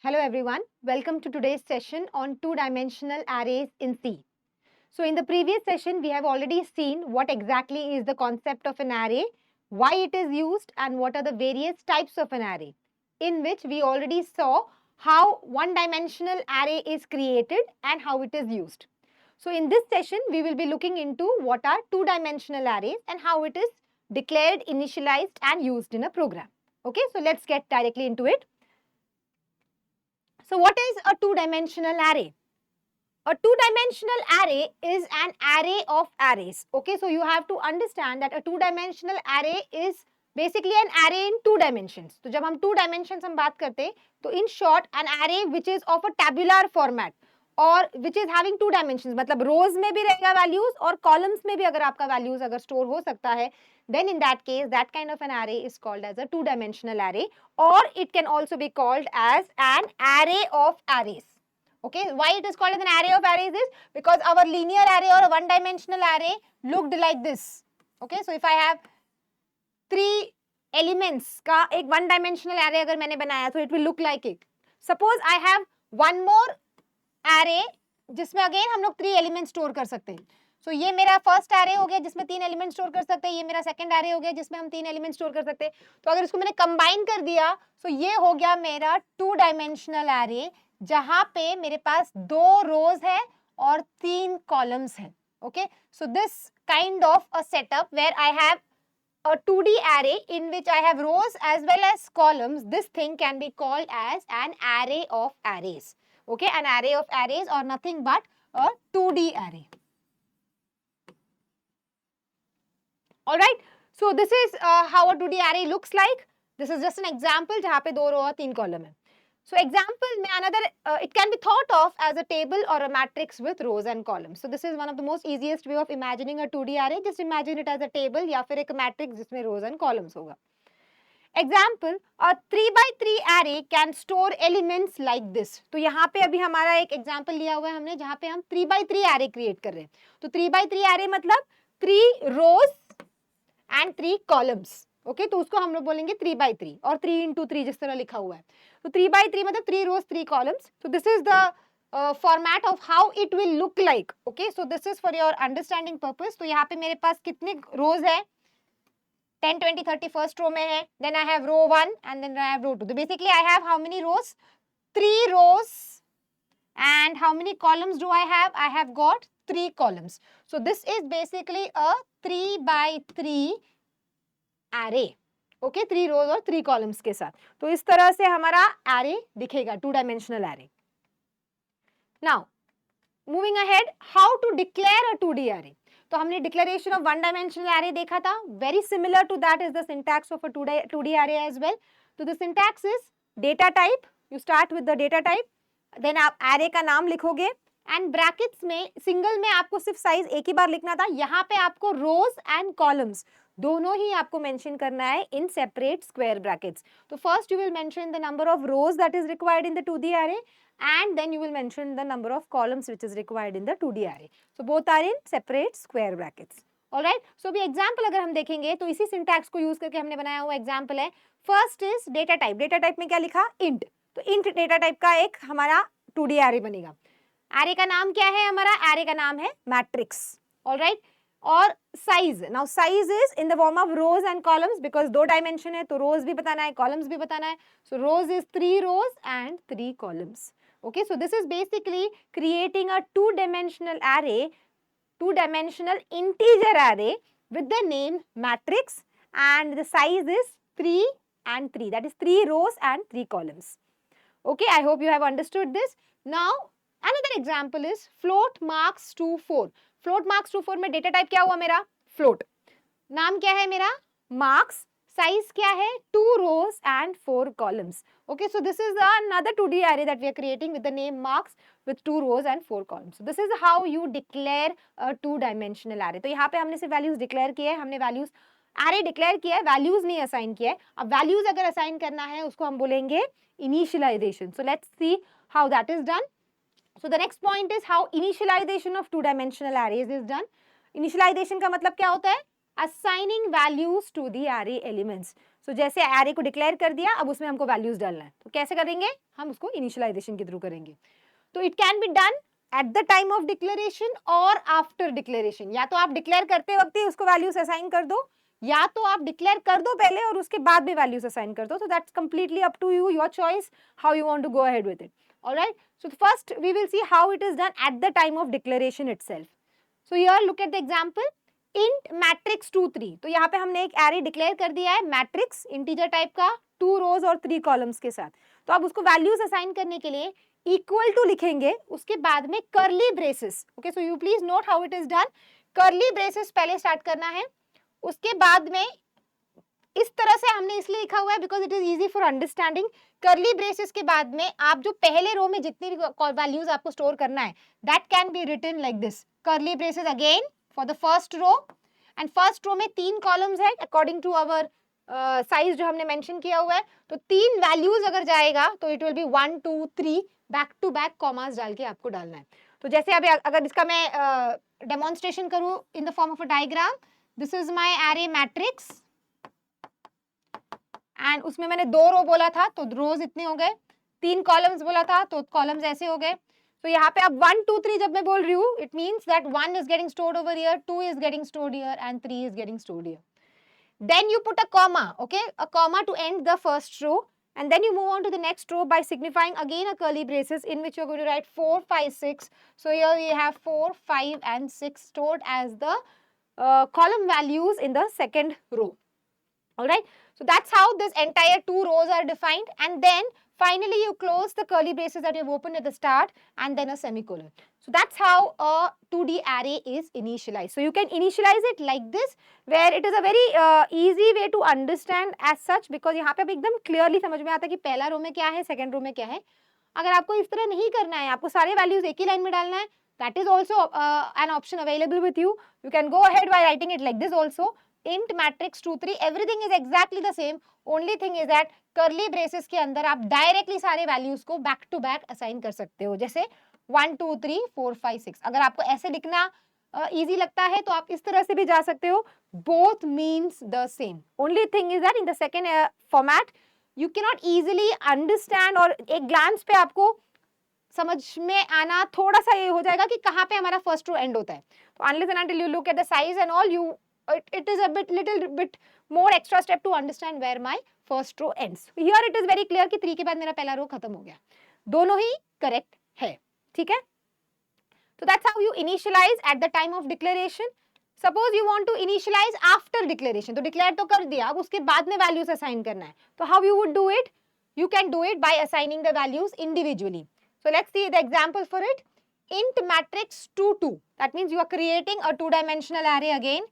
Hello everyone, welcome to today's session on two-dimensional arrays in C. So in the previous session, we have already seen what exactly is the concept of an array, why it is used and what are the various types of an array, in which we already saw how one-dimensional array is created and how it is used. So in this session, we will be looking into what are two-dimensional arrays and how it is declared, initialized and used in a program. Okay, so let's get directly into it. So what is a two-dimensional array? A two-dimensional array is an array of arrays. Okay, so you have to understand that a two-dimensional array is basically an array in two dimensions. तो जब हम two dimensions हम बात करते हैं, तो in short an array which is of a tabular format और which is having two dimensions, मतलब rows में भी रहेगा values और columns में भी अगर आपका values अगर store हो सकता है, then in that case that kind of an array is called as a two-dimensional array, or it can also be called as an array of arrays. Okay, why it is called as an array of arrays is because our linear array or a one-dimensional array looked like this. Okay, so if I have three elements का एक one-dimensional array अगर मैंने बनाया तो it will look like it. Suppose I have one more array जिसमें again हम लोग three elements store कर सकते हैं. So ये मेरा first array हो गया जिसमें तीन elements store कर सकते हैं, ये मेरा second array हो गया जिसमें हम तीन elements store कर सकते हैं. तो अगर इसको मैंने combine कर दिया तो ये हो गया मेरा two-dimensional array जहां पे मेरे पास दो रोज है और तीन कॉलम्स हैं. Okay, so this kind of a setup where I have a 2D array in which I have rows as well as columns. This thing can be called as an array of arrays. Okay, an array of arrays or nothing but a 2D array. All right, so this is how a 2D array looks like. This is just an example जहाँ पे दो रो और तीन column है. So example में another, it can be thought of as a table or a matrix with rows and columns. So this is one of the most easiest way of imagining a 2D array. Just imagine it as a table या फिर एक matrix जिसमें rows and columns होगा. Example, a 3 by 3 array can store elements like this. तो यहाँ पे अभी हमारा एक example लिया हुआ है हमने जहाँ पे हम 3 by 3 array create कर रहे हैं. तो 3 by 3 array मतलब 3 rows and 3 columns. ओके, तो उसको हम लोग बोलेंगे 3 by 3 और 3 into 3 जिस तरह लिखा हुआ है. तो 3 by 3 मतलब 3 rows 3 columns. So this is the format of how it will look like. Okay, so this is for your understanding purpose. तो यहाँ पे मेरे पास कितने rows है? 10, 20, 30 first row में है. Then I have row 1 and then I have row 2. So basically I have how many rows? 3 rows. And how many columns do I have? I have got 3 columns. So this is basically a 3 by 3 array. Okay, 3 रोज और 3 columns के साथ. तो इस तरह से हमारा array दिखेगा, two dimensional array. Now moving ahead, how to declare a 2D array. तो हमने declaration of one dimensional array देखा था. Very similar to that is the syntax of a 2D array as well. तो the syntax is data type. You start with the data type, then आप array का नाम लिखोगे and brackets में single में आपको सिर्फ साइज एक ही बार लिखना था. यहाँ पे आपको रोज एंड कॉलम्स दोनों ही आपको मेंशन करना है इन सेपरेट स्क्वायर ब्रैकेट्स. तो first you will mention the number of rose that is required in the 2D array and then you will mention the number of columns which is required in the 2D array. So both are in separate square brackets. All right, so अभी example अगर हम देखेंगे तो इसी syntax को use करके हमने बनाया हुआ एग्जाम्पल है. First is data type. Data type में क्या लिखा? इंट. तो इंट डेटा टाइप का एक हमारा 2D array बनेगा. एरे का नाम क्या है? हमारा एरे का नाम है मैट्रिक्स. ऑल राइट, और size. Now size is in the form of rose and columns because दो डायमेंशन है तो रोज भी बताना है, कॉलम्स भी बताना है. So rows is 3 rows and 3 columns. Okay, so this is basically creating a two-dimensional array, two-dimensional integer array with the name matrix and the size is 3 and 3. That is 3 rows and 3 columns. Okay, I hope you have understood this. Now, another example is float marks to 4. Float marks to 4 में data type क्या हुआ मेरा? Float. नाम क्या है मेरा? Marks. Size क्या है? 2 rows and 4 columns. Okay, so this is another 2D array that we are creating with the name marks with 2 rows and 4 columns. So this is how you declare a two-dimensional array. तो यहाँ पे हमने सिर्फ values declare किए हैं, हमने values array declare किया है, values नहीं assign किया है. अब values अगर assign करना है उसको हम बोलेंगे initialization. So let's see how that is done. So the next point is how initialization of two-dimensional arrays is done. Initialization का मतलब क्या होता है? Assigning values to the array elements. सो जैसे एरे को डिक्लेयर कर दिया, अब उसमें हमको वैल्यूज डालना है, तो कैसे करेंगे, हम उसको इनिशियलाइजेशन के थ्रू करेंगे। तो it can be done at the time of declaration और आफ्टर डिक्लेरेशन, या तो आप डिक्लेयर करते वक्त ही उसको वैल्यूज असाइन कर दो, या तो आप डिक्लेयर कर दो पहले और उसके बाद में वैल्यूज असाइन कर दो। So that's completely up to you, your choice, how you want to go ahead with it. All right. So first we will see how it is done at the time of declaration itself. So here look at the example. Int matrix 2 3. तो यहाँ पे हमने एक array declare कर दिया है matrix integer type का 2 रोज और 3 कॉलम्स के साथ। तो अब उसको वैल्यूज असाइन करने के लिए इक्वल टू लिखेंगे, उसके बाद में curly braces. Okay, so you please note how it is done. Curly braces पहले स्टार्ट करना है, उसके बाद में इस तरह से हमने इसलिए लिखा हुआ है because it is easy for understanding. Curly braces के बाद में आप जो पहले रो में जितनी वैल्यूज आपको स्टोर करना है that can be written like this, curly braces again for the first row, and first row में 3 कॉलम्स है अकॉर्डिंग टू अवर साइज जो हमने मेंशन किया हुआ है। तो 3 वैल्यूज अगर जाएगा तो it will be 1 2 3 back to back commas डाल के आपको डालना है। तो जैसे अभी अगर इसका मैं डेमोन्स्ट्रेशन करूं in the form of a diagram, this is my array matrix and उसमें मैंने 2 रो बोला था तो रोज इतने हो गए, 3 कॉलम्स बोला था तो कॉलम्स ऐसे हो गए। तो यहाँ पे अब 1 2 3 जब मैं बोल रही हूँ, it means that 1 is getting stored over here, 2 is getting stored here and 3 is getting stored here. Then you put a comma, okay, a comma to end the first row, and then you move on to the next row by signifying again a curly braces in which you're going to write 4 5 6. So here we have 4 5 and 6 stored as the column values in the second row. All right, so that's how this entire 2 rows are defined, and then finally you close the curly braces that you've opened at the start and then a semicolon. So that's how a 2D array is initialized. So you can initialize it like this, where it is a very easy way to understand as such, because यहाँ पे अब एकदम clearly समझ में आता है कि पहला रो में क्या है, second रो में क्या है। अगर आपको इस तरह नहीं करना है, आपको सारे values एक ही line में डालना है, that is also an option available with you. You can go ahead by writing it like this also. Int matrix 2 3, everything is exactly the same. Only thing is that curly braces के अंदर आप directly सारे values को back to back assign कर सकते हो, जैसे 1 2 3 4 5 6। अगर आपको ऐसे लिखना easy लगता है तो आप इस तरह से भी जा सकते हो, both means the same. Only thing is that in the second format you cannot easily understand, और एक glance पे आपको समझ में आना थोड़ा सा ये हो जाएगा कि कहाँ पे हमारा फर्स्ट रो एंड होता है। तो unless and until you look at the size and all, it is a little bit more extra step to understand where my first row ends. Here it is very clear कि 3 के बाद मेरा पहला रो खत्म हो गया, दोनों ही करेक्ट है, ठीक है। So that's how you initialize at the time of declaration. Suppose you want to initialize after declaration, तो declare तो कर दिया, अब उसके बाद में values assign करना है, तो how you would do it? You can do it by assigning the values individually. So let's see the example for it. Int matrix 2 2, that means you are creating a 2-dimensional array again.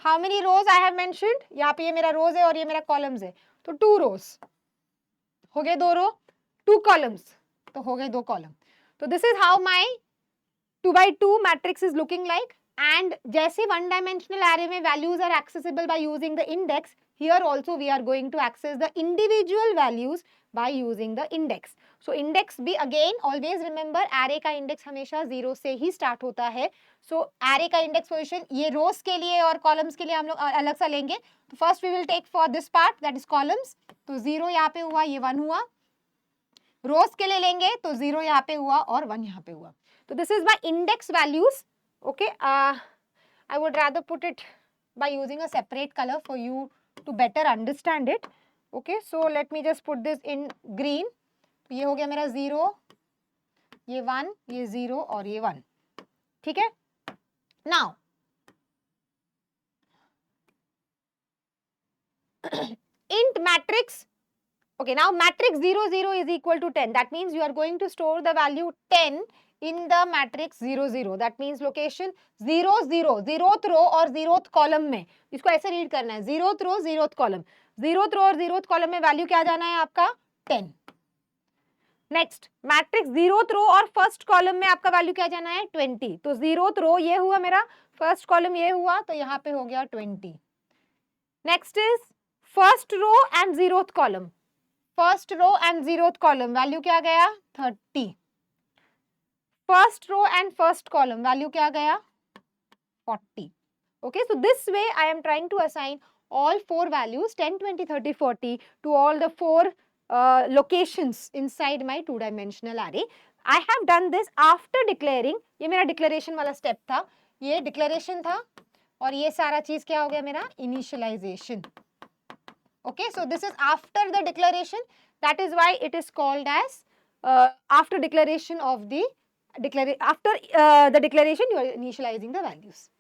How many rows I have mentioned? यहाँ पे ये मेरा rows है और ये मेरा columns है, तो 2 rows हो गए 2 row, 2 columns तो हो गए 2 column. तो this is how my 2 by 2 matrix is looking like. And जैसे 1-dimensional array में values are accessible by using the index, here also we are going to access the individual values by using the index. So index भी again always remember array का index हमेशा 0 से ही start होता है. So array का index position ये rows के लिए और columns के लिए हम लोग अलग सा लेंगे. तो first we will take for this part, that is columns. तो 0 यहाँ पे हुआ, ये 1 हुआ. rows के लिए लेंगे तो 0 यहाँ पे हुआ और 1 यहाँ पे हुआ. So this is my index values. Okay, I would rather put it by using a separate color for you to better understand it. Okay, so let me just put this in green. तो ये हो गया मेरा 0, ये 1, ये 0 और ये 1. ठीक है. Now int matrix. Okay, now matrix 0 0 is equal to 10. That means you are going to store the value 10 in the matrix 0 0. That means location 0 0, 0th row और 0th column में. इसको ऐसे रीड करना है, 0th row 0th column. 0th row और 0th column में value क्या जाना है आपका 10. नेक्स्ट मैट्रिक्स 0th row और फर्स्ट कॉलम में आपका वैल्यू क्या जाना है 20. तो 0th row ये हुआ मेरा, फर्स्ट कॉलम ये हुआ, तो यहाँ पे हो गया 20. Next is first row and 0th column. First row and 0th column value क्या गया 30. First row and first column value क्या गया 40. Okay, so this way I am trying to assign all 4 values 10, 20, 30, 40 to all the 4 locations inside my 2-dimensional array. I have done this after declaring, ये मेरा declaration वाला step था, ये declaration था और ये सारा चीज क्या हो गया मेरा initialization. Okay, so this is after the declaration, that is why it is called as after declaration of the the declaration you are initializing the values.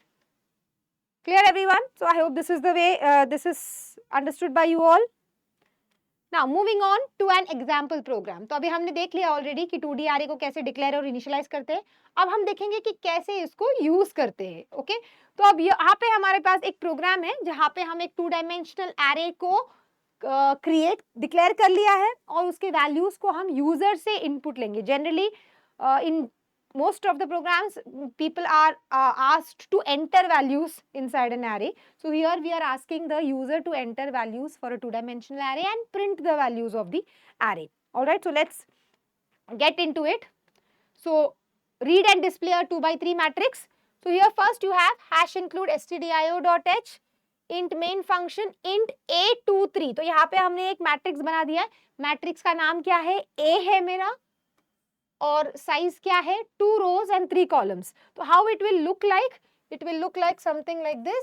Clear everyone? So I hope this is the way this is understood by you all. Now moving on to an example program. तो अभी हमने देख लिया already कि 2D array को कैसे declare और initialize करते हैं. अब हम देखेंगे कि कैसे इसको use करते हैं. Okay? तो अब यहाँ पे हमारे पास एक प्रोग्राम है जहाँ पे हम एक 2-dimensional array को क्रिएट डिक्लेयर कर लिया है और उसके वैल्यूज को हम यूजर से इनपुट लेंगे. Generally in most of the programs people are asked to enter values inside an array. So here we are asking the user to enter values for a 2-dimensional array and print the values of the array. All right, so let's get into it. So read and display a 2x3 matrix. So here first you have hash include stdio.h int main function int a23. तो यहाँ पे हमने एक matrix बना दिया है. Matrix का नाम क्या है? A है मेरा और साइज क्या है? 2 rows and 3 columns. तो how it will look like? It will look like something like this.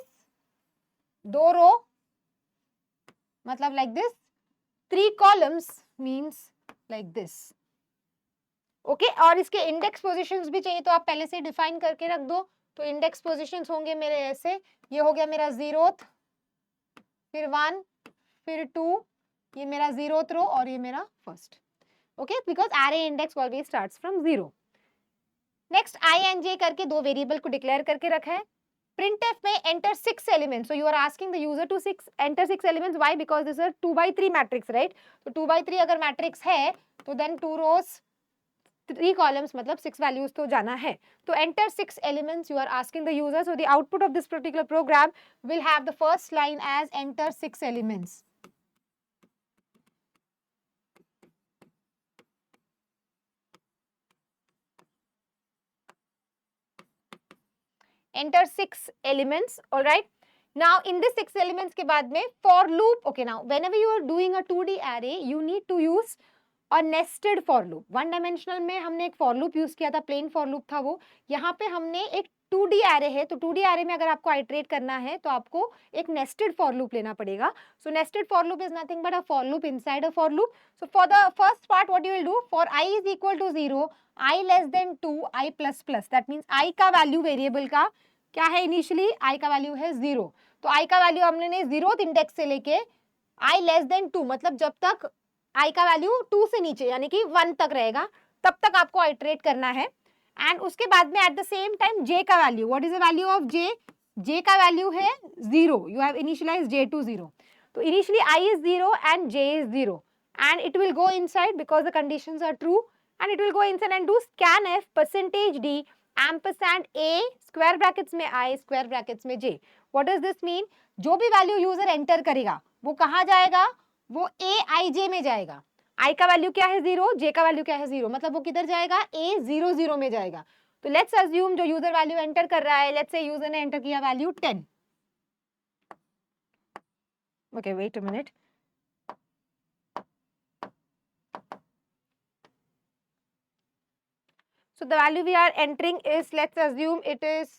2 row मतलब like this. 3 columns means like this. Okay और इसके इंडेक्स पोजीशंस भी चाहिए तो आप पहले से डिफाइन करके रख दो. तो इंडेक्स पोजीशंस होंगे मेरे ऐसे. ये हो गया मेरा 0th, फिर 1, फिर 2, ये मेरा 0th रो और ये मेरा first. Okay because array index always starts from 0. Next i and j करके 2 वेरिएबल को डिक्लेयर करके रखा है. printf में enter 6 elements. So you are asking the user to enter 6 elements. Why? Because this is a 2x3 matrix, right? तो 2x3 अगर matrix है तो then 2 rows 3 columns मतलब 6 values तो जाना है. तो enter 6 elements you are asking the user. So the output of this particular program will have the first line as enter 6 elements. Enter 6 elements. All right. Now in this 6 elements के बाद में for loop. Okay, now whenever you are doing a 2D array, you need to use a nested for loop. 1-dimensional में हमने एक for loop use किया था, plain for loop था वो. यहाँ पे हमने एक 2D array है, तो 2D array में अगर आपको iterate करना है तो आपको एक nested for loop लेना पड़ेगा. So nested for loop is nothing but a for loop inside a for loop. So for the first part, what you will do? For I is equal to 0, I less than 2, I plus plus. That means I का value variable का क्या है? Initially I का value है 0. तो I का value हमने 0th index से लेके I less than 2 मतलब जब तक I का वैल्यू 2 से नीचे यानी कि 1 तक रहेगा तब तक आपको आइटरेट करना है. एंड उसके बाद में at the same time j का value, what is the value of j? j का वैल्यू है 0. You have initialise j to 0. तो initially I is 0 and j is 0 and it will go inside because the conditions are true and it will go inside and do scanf %d ampersand a square brackets में I square brackets में j. What does this mean? जो भी value user enter करेगा वो कहाँ जाएगा? वो aij में जाएगा. I का वैल्यू क्या है? 0. j का वैल्यू क्या है? 0. मतलब वो किधर जाएगा? A00 में जाएगा. तो लेट्स अज्यूम जो यूजर वैल्यू एंटर कर रहा है, लेट्स से यूजर ने एंटर किया value 10. Okay wait a minute. So the value we are entering is, let's assume it is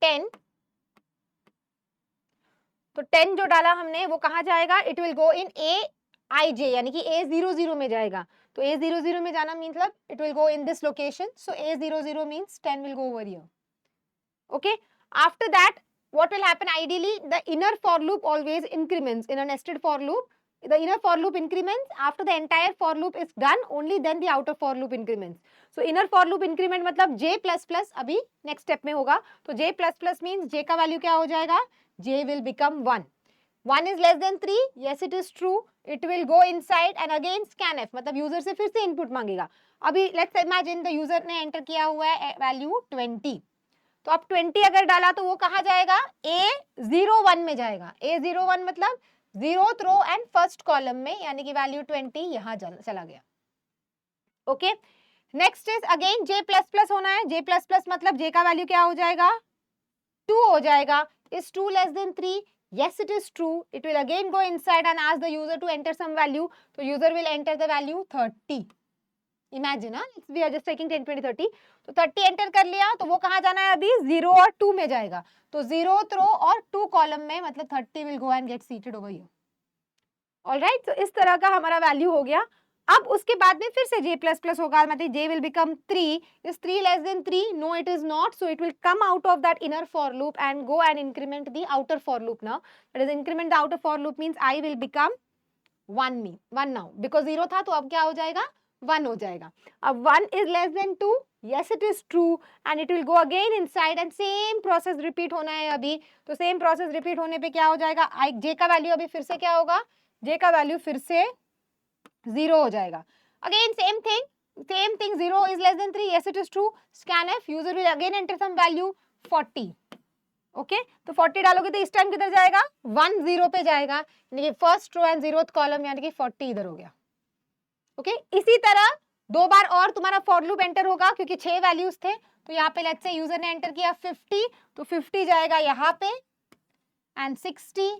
10. तो 10 जो डाला हमने वो कहाँ जाएगा? It will go in aij यानी कि A00 में जाएगा. तो A00 में जाना मतलब it will go in this location. So A00 means 10 will go over here. Okay. After that, what will happen? Ideally, the inner for loop always increments in a nested for loop. The inner for loop increments after the entire for loop is done. Only then the outer for loop increments. So inner for loop increment मतलब j plus plus अभी next step में होगा. तो j plus plus means j का value क्या हो जाएगा? j will become 1. 1 is less than 3. Yes, it is true. It will go inside and again scanf मतलब यूजर से फिर से इनपुट मांगेगा. अभी let's imagine the यूजर ने एंटर किया हुआ है वैल्यू 20. तो अब 20 अगर डाला तो वो कहाँ जाएगा? A01 में जाएगा. A01 मतलब 0th row and first column में यानी कि वैल्यू 20 यहाँ चला गया. Okay. Next is again j plus plus होना है. j प्लस प्लस मतलब j का वैल्यू क्या हो जाएगा? 2 हो जाएगा. Is 2 less than 3? yes it is true, it will again go inside and ask the user to enter some value. So user will enter the value 30. Imagine, we are just taking 10, 20, 30. तो 30 enter कर लिया, तो वो कहाँ जाना है अभी? 0 और 2 में जाएगा. तो 0th रो और 2 कॉलम में, मतलब 30 will go and get seated over here. Alright, so इस तरह का हमारा वैल्यू हो गया. अब उसके बाद में फिर से j++ होगा, मतलब j will become 3. Is 3 less than 3? No, it is not. So it will come out of that inner for loop and go and increment the outer for loop now. That is, increment the outer for loop means I will become 1 now. Because 0 था, तो अब क्या हो जाएगा? 1 हो जाएगा. अब 1 is less than 2. Yes, it is true. And it will go again inside and same process repeat होना है अभी. तो same process repeat होने पे क्या हो जाएगा? j का वैल्यू अभी फिर से क्या होगा? j का वैल्यू फिर से 0 हो जाएगा. Again same thing, 0 is less than 3. Yes, it is true. Scanf, user will again enter some value 40. Okay, तो 40 डालोगे तो इस टाइम किधर जाएगा? 1 0 पे जाएगा, यानी कि first row and 0th column, यानी कि 40 इधर हो गया. ओके, इसी तरह 2 बार और तुम्हारा फॉर लूप एंटर होगा, क्योंकि 6 वैल्यूज थे. तो यहाँ पे लेट्स से यूजर ने एंटर किया 50, तो 50 जाएगा यहाँ पे एंड 60,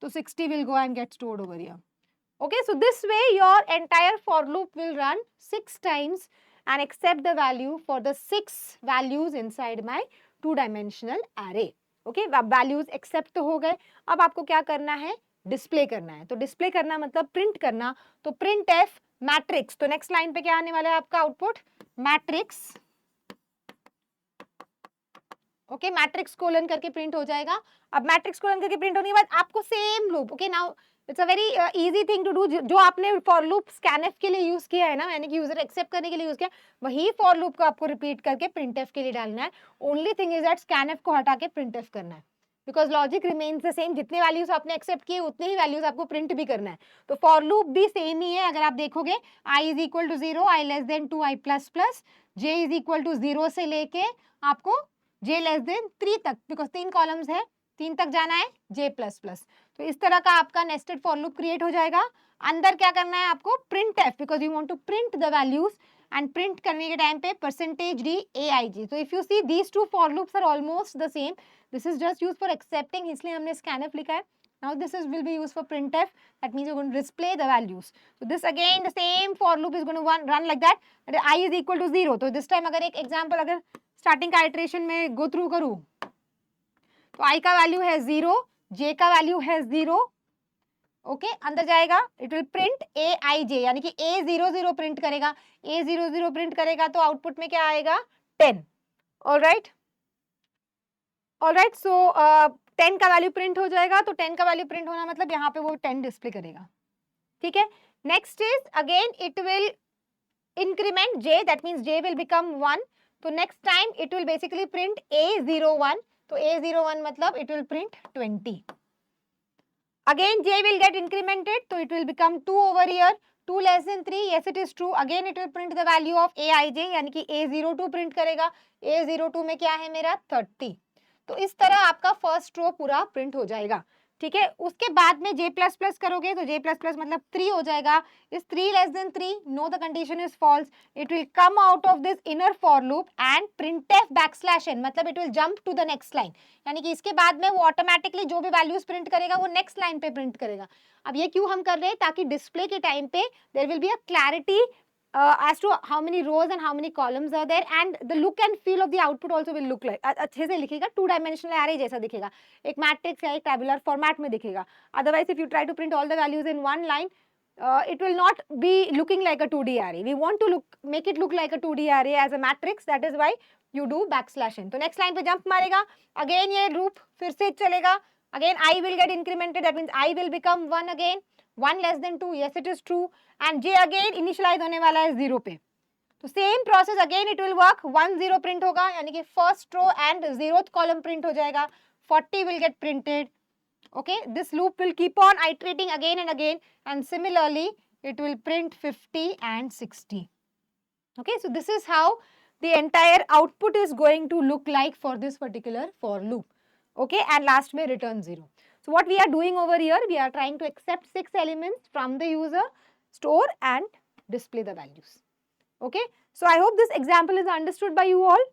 तो 60 will go and get stored over here. Okay, so this way your entire for loop will run 6 times and accept the value for the 6 values inside my 2-dimensional array. Okay, अब values accept तो हो गए. अब आपको क्या करना है? Display करना है. तो डिस्प्ले करना मतलब प्रिंट करना. तो प्रिंट एफ मैट्रिक्स. तो नेक्स्ट लाइन पे क्या आने वाला है आपका output? Matrix. Okay, matrix colon करके प्रिंट हो जाएगा. अब मैट्रिक्स कोलन करके प्रिंट होने के बाद आपको same loop. Okay, now it's a very easy thing to do. जो आपने फॉर लूप स्कैनफ के लिए यूज किया है ना, यानी कि यूजर एक्सेप्ट करने के लिए यूज किया, वही फॉर लूप को आपको रिपीट करके प्रिंटएफ के लिए डालना है. Only thing is that scanf को हटा के प्रिंटएफ करना है, because logic remains the same. जितने वैल्यूज आपने एक्सेप्ट किए उतने ही वैल्यूज आपको प्रिंट भी करना है. तो फॉर लूप भी सेम ही है. अगर आप देखोगे i is equal to 0, i less than 2, i plus plus, j is equal to 0 से लेके आपको j लेस देन 3 तक, बिकॉज 3 कॉलम्स है, 3 तक जाना है j प्लस प्लस. तो इस तरह का आपका नेस्टेड फॉर लूप क्रिएट हो जाएगा. अंदर क्या करना है आपको? Print F, because you want to print the values, and print करने के टाइम पे %d aij. तो if you see these two for loops are almost the same. This is just use for accepting, इसलिए हमने scanf लिखा है. Now this is will be used for printf. That means you're going to display the values. So this again the same for loop is going to run like that. That I is equal to 0. तो this time अगर एक example अगर starting का iteration में go through करूं, तो i का value है 0, j का वैल्यू है 0. ओके, अंदर जाएगा, it will print a i j, यानी कि a 0 0 प्रिंट करेगा. a 0 0 प्रिंट करेगा तो आउटपुट में क्या आएगा? 10. ऑलराइट, सो 10 का वैल्यू प्रिंट हो जाएगा. तो 10 का वैल्यू प्रिंट होना मतलब यहाँ पे वो 10 डिस्प्ले करेगा. ठीक है, next is again it will increment j, that means j will become 1. तो next time it will basically print a01. तो a01 मतलब it will print 20. Again j will get incremented, so it will become 2 over here. 2 less than 3, yes it is true. Again it will print the value of aij, यानी कि a02 print करेगा. a02 में क्या है मेरा? 30. तो इस तरह आपका फर्स्ट रो पूरा प्रिंट हो जाएगा. ठीक है, उसके बाद में j प्लस प्लस करोगे तो j प्लस प्लस मतलब 3 हो जाएगा. इस 3 less than 3, no the condition is false. It will come out of this inner for loop and printf backslash n, मतलब it will jump to the next line. यानी कि इसके बाद में वो ऑटोमेटिकली जो भी वैल्यूज प्रिंट करेगा वो नेक्स्ट लाइन पे प्रिंट करेगा. अब ये क्यों हम कर रहे हैं? ताकि डिस्प्ले के टाइम पे there will be a clarity as to how many rows and how many columns are there, and the look and feel of the output also will look like अच्छे से लिखेगा, 2-dimensional array जैसा दिखेगा, एक matrix या एक tabular format में दिखेगा. Otherwise if you try to print all the values in one line, it will not be looking like a 2D array. We want to make it look like a 2D array as a matrix. That is why you do backslash n. तो next line पे jump मारेगा, again ये loop फिर से चलेगा. Again I will get incremented, that means I will become 1 again. 1 less than 2, yes it is true. And j again initialize होने वाला है 0 पे. तो same process again it will work. 1 0 print होगा, यानी कि first row and 0th column print हो जाएगा. 40 will get printed. Okay, this loop will keep on iterating again and again, and similarly it will print 50 and 60. Okay, so this is how the entire output is going to look like for this particular for loop. Okay, and last may return 0. So what we are doing over here, we are trying to accept 6 elements from the user, store and display the values. Okay, so I hope this example is understood by you all.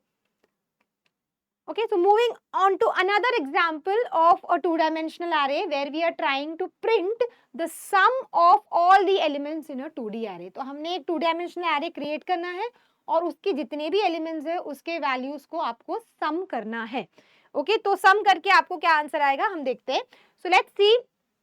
Okay, so moving on to another example of a two-dimensional array where we are trying to print the sum of all the elements in a 2D array. तो हमने एक two-dimensional array create करना है और उसके जितने भी elements है उसके values को आपको sum करना है. Okay, तो sum करके आपको क्या आंसर आएगा हम देखते हैं. So let's see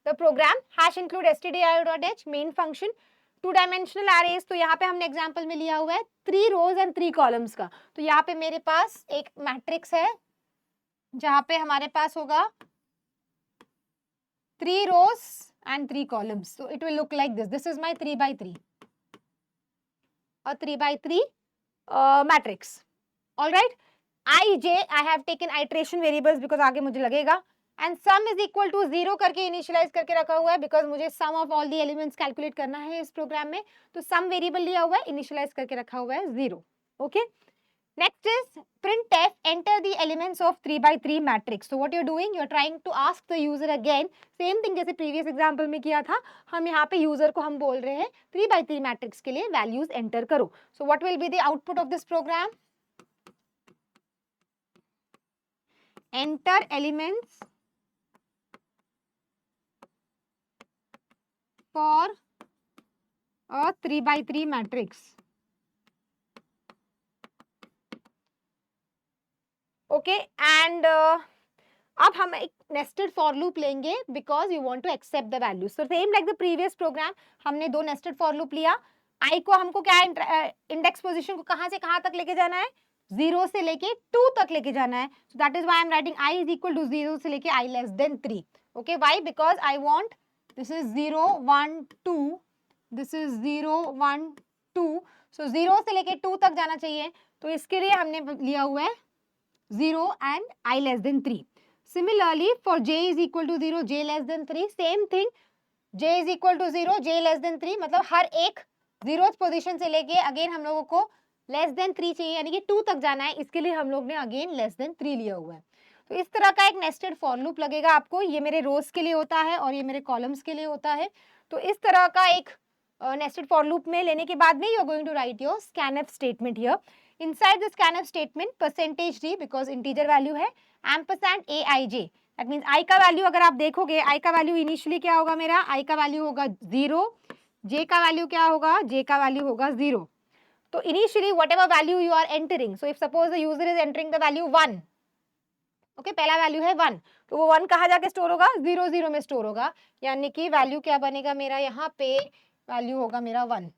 the program. Hash include stdio.h main function. Two dimensional arrays, तो यहाँ पे हमने एग्जांपल में लिया हुआ है 3 रोज एंड 3 कॉलम्स का. तो यहाँ पे मेरे पास एक मैट्रिक्स है जहाँ पे हमारे पास होगा 3 रोज एंड 3 कॉलम्स. तो it will look like this. This is my 3 by 3 और 3 by 3 matrix. Alright, i j I have taken iteration variables because आगे मुझे लगेगा. And sum is equal to 0 करके इनिशियलाइज करके रखा हुआ है बिकॉज मुझे sum of all the elements calculate करना है इस प्रोग्राम में. तो सम वेरिएबल लिया हुआ है, इनिशियलाइज करके रखा हुआ है 0. Okay, next is printf enter the elements of 3 by 3 matrix. So what you're doing, you're trying to ask the user again same thing जैसे previous example में किया था. हम यहाँ पे user को हम बोल रहे हैं 3 by 3 matrix के लिए values enter करो. So what will be the output of this program? Enter elements for a 3 by 3 matrix. Okay, and अब हम एक nested for loop लेंगे because you want to accept the value. So same like the previous program, हमने 2 nested for loop लिया. I को हमको क्या index position को कहाँ से कहाँ तक लेके जाना है, 0 से लेके 2 तक लेके जाना है. So that is why I am writing I is equal to 0 से लेके I less than 3. Okay, why? Because I want this is 0 1 2, this is 0 1 2. So 0 से लेके 2 तक जाना चाहिए. तो इसके लिए हमने लिया हुआ है 0 and I less than 3. Similarly, for j is equal to 0, j less than 3, same thing. j is equal to 0, j less than 3, मतलब हर एक 0th पोजीशन से लेके अगेन हम लोगों को लेस देन 3 चाहिए, यानी कि 2 तक जाना है. इसके लिए हम लोग ने अगेन लेस देन 3 लिया हुआ है. तो इस तरह का एक नेस्टेड फॉर लूप लगेगा आपको. ये मेरे रोज के लिए होता है और ये मेरे कॉलम्स के लिए होता है. तो इस तरह का एक नेस्टेड फॉर लूप में लेने के बाद में you are going to write your scanf statement here. Inside the scanf statement percentage d because integer value है, ampersand aij, that means I का वैल्यू अगर आप देखोगे I का वैल्यू इनिशियली क्या होगा, मेरा I का वैल्यू होगा 0, j का वैल्यू क्या होगा, j का वैल्यू होगा 0. तो initially whatever value you are entering, so if suppose the user is entering the value 1, okay, पहला वैल्यू है 1, तो वो 1 कहाँ जाके स्टोर होगा, 0 0 में स्टोर होगा, यानी कि वैल्यू क्या बनेगा मेरा, यहाँ पे वैल्यू होगा मेरा 1.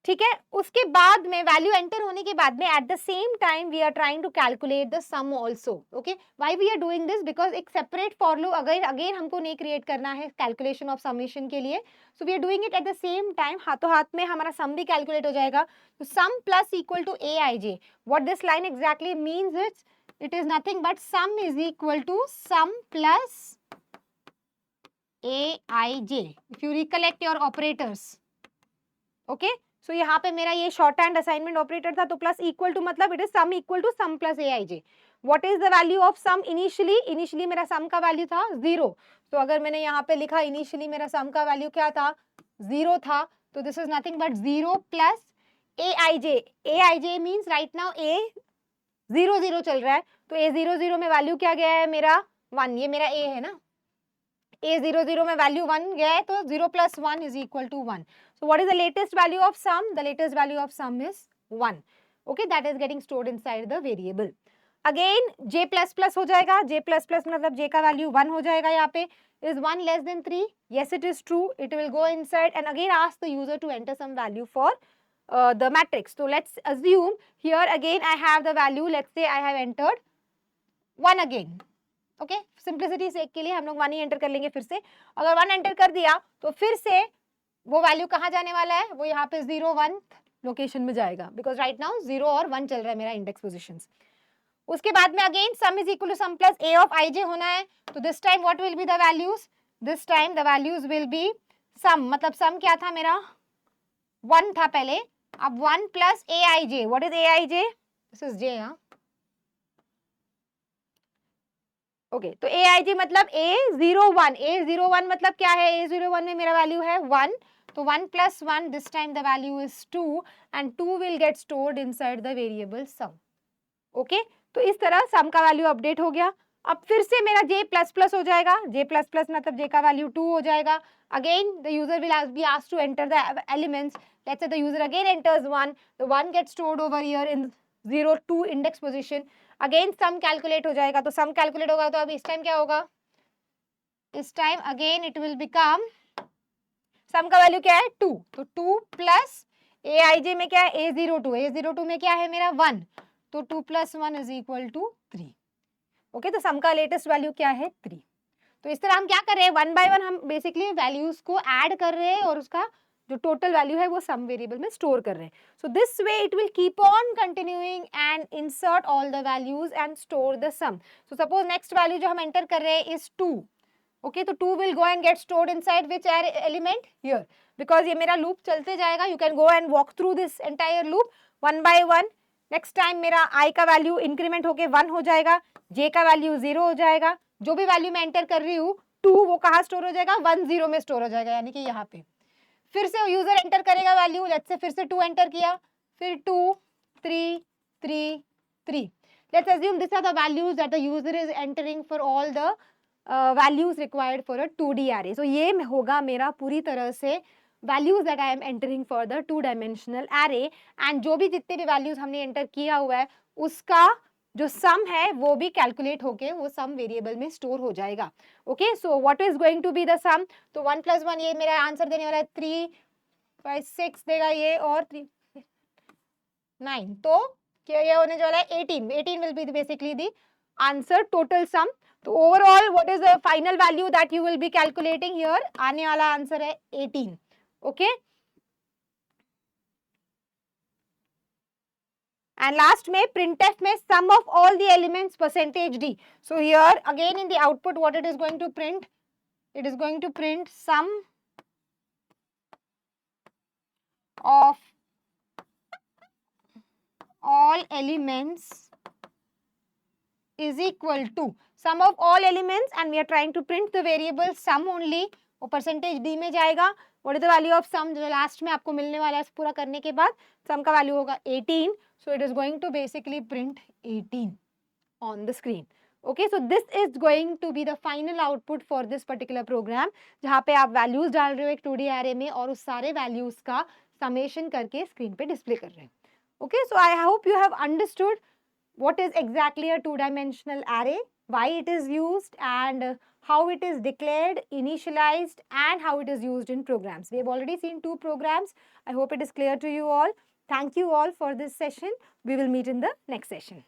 ठीक है. उसके बाद में वैल्यू एंटर होने के बाद में at the same time we are trying to calculate the sum also. Okay, why we are doing this, because एक सेपरेट फॉर लूप अगेन हमको नहीं क्रिएट करना है कैलकुलेशन ऑफ समेशन के लिए. So we are doing it at the same time, हाथों हाथ में हमारा सम भी कैलकुलेट हो जाएगा. तो sum plus equal to a I J, what this line exactly means, it is nothing but sum is equal to sum plus A I j. If you recollect your operators, okay, so यहाँ पे मेरा ये short hand assignment operator था, तो plus equal to मतलब it is sum equal to sum plus A I J. What is the value of sum initially मेरा sum का value था 0. तो अगर मैंने यहाँ पे लिखा इनिशियली मेरा सम का वैल्यू क्या था, 0 था, तो this is nothing but 0 plus A I j. A I j means right now a 0 0 चल रहा है, तो ए 0 0 में वैल्यू क्या गया है मेरा 1, ये मेरा ए है ना, a 0 0 में वैल्यू 1 गया है, तो 0 plus 1 is equal to 1. So what is the latest value of sum? The latest value of sum is 1. Okay, that is getting stored inside the variable. Again j plus plus हो जाएगा, j plus plus मतलब j का value 1 हो जाएगा. यहाँ पे is 1 less than 3? Yes, it is true. It will go inside and again ask the user to enter some value for the matrix. So let's assume here again I have the value. Let's say I have entered 1 again. Okay, simplicity sake के लिए हम लोग 1 ही enter कर लेंगे फिर से. अगर 1 enter कर दिया तो फिर से वो वैल्यू कहाँ जाने वाला है, वो यहाँ पे 0 1 लोकेशन में जाएगा, बिकॉज राइट नाउ 0 और 1 चल रहा है मेरा इंडेक्स पोजीशंस. उसके बाद में again sum is equal to sum plus a of i j होना है. तो this time what will be the values, this time the values will be sum, मतलब सम क्या था मेरा 1 था पहले, अब 1 plus A I J. What is a I j, this is j. हाँ, ओके, तो ए आई जी मतलब ए 0 1, ए 0 1 मतलब क्या है, ए 0 1 में मेरा वैल्यू है 1, तो 1 plus 1, this time the value is 2 and 2 will get stored inside the variable sum. Okay तो इस तरह सम का वैल्यू अपडेट हो गया। अब फिर से मेरा j प्लस प्लस हो जाएगा, j प्लस प्लस मतलब j का वैल्यू 2 हो जाएगा। Again the user will be asked to enter the elements. Let's say the user again enters 1, the 1 gets stored over here in 0 2 index position. Again sum calculate हो जाएगा, तो सम calculate होगा तो अब इस टाइम क्या होगा, इस time again it will become, sum का वैल्यू क्या है 2, तो 2 प्लस aij में क्या है a02, a02 में क्या है मेरा 1, तो 2 plus 1 is equal to 3। Okay तो सम का लेटेस्ट वैल्यू क्या है 3। तो इस तरह हम क्या कर रहे हैं, वन बाय वन हम बेसिकली वैल्यूज को ऐड कर रहे हैं और उसका जो टोटल वैल्यू है वो सम वेरिएबल में स्टोर कर रहे हैं। So this way it will keep on continuing and insert all the values and store the sum. So suppose next value जो हम एंटर कर रहे हैं इज 2। ओके तो 2 will go and get stored inside which element here, because ये मेरा loop चलते जाएगा। You can go and walk through this entire loop one by one. Next time मेरा i का वैल्यू इंक्रीमेंट होके 1 हो जाएगा, j का वैल्यू 0 हो जाएगा, जो भी वैल्यू मैं एंटर कर रही हूँ 2 वो कहाँ स्टोर हो जाएगा 1 0 में स्टोर हो जाएगा, यानी कि यहाँ पे। फिर से यूजर एंटर करेगा वैल्यू, लेट्स से फिर से 2 एंटर किया, फिर 2 3 3 3। Let's assume this are the values that the user is entering for all the values required for a 2D array। सो ये होगा मेरा पूरी तरह से values that I am entering for the 2 dimensional array। And जो भी जितने भी वैल्यूज हमने एंटर किया हुआ है उसका जो सम है वो भी कैलकुलेट होके वो सम वेरिएबल में स्टोर हो जाएगा। Okay so what is going to be the sum, तो 1 प्लस 1 ये मेरा आंसर देने वाला है 3 5 6 देगा ये, और 3 9, तो क्या ये होने वाला है 18। 18 will be basically the answer total sum. तो overall what is the final value that you will be calculating here, आने वाला आंसर है 18। ओके and last में printf में sum of all the elements percentage d। so here again in the output what it is going to print, it is going to print sum of all elements is equal to sum of all elements and we are trying to print the variable sum only, वो percentage d में जाएगा। what is the value of sum, जो last में आपको मिलने वाला है पूरा करने के बाद sum का वैल्यू होगा 18, so it is going to basically print 18 on the screen। okay so this is going to be the final output for this particular program, जहाँ पे आप वैल्यूज डाल रहे हो एक 2D array में और उस सारे वैल्यूज का समेशन करके स्क्रीन पे डिस्प्ले कर रहे हैं। okay so I hope you have understood what is exactly a 2-dimensional array, why it is used, and how it is declared, initialized, and how it is used in programs. We have already seen 2 programs. I hope it is clear to you all. Thank you all for this session. We will meet in the next session.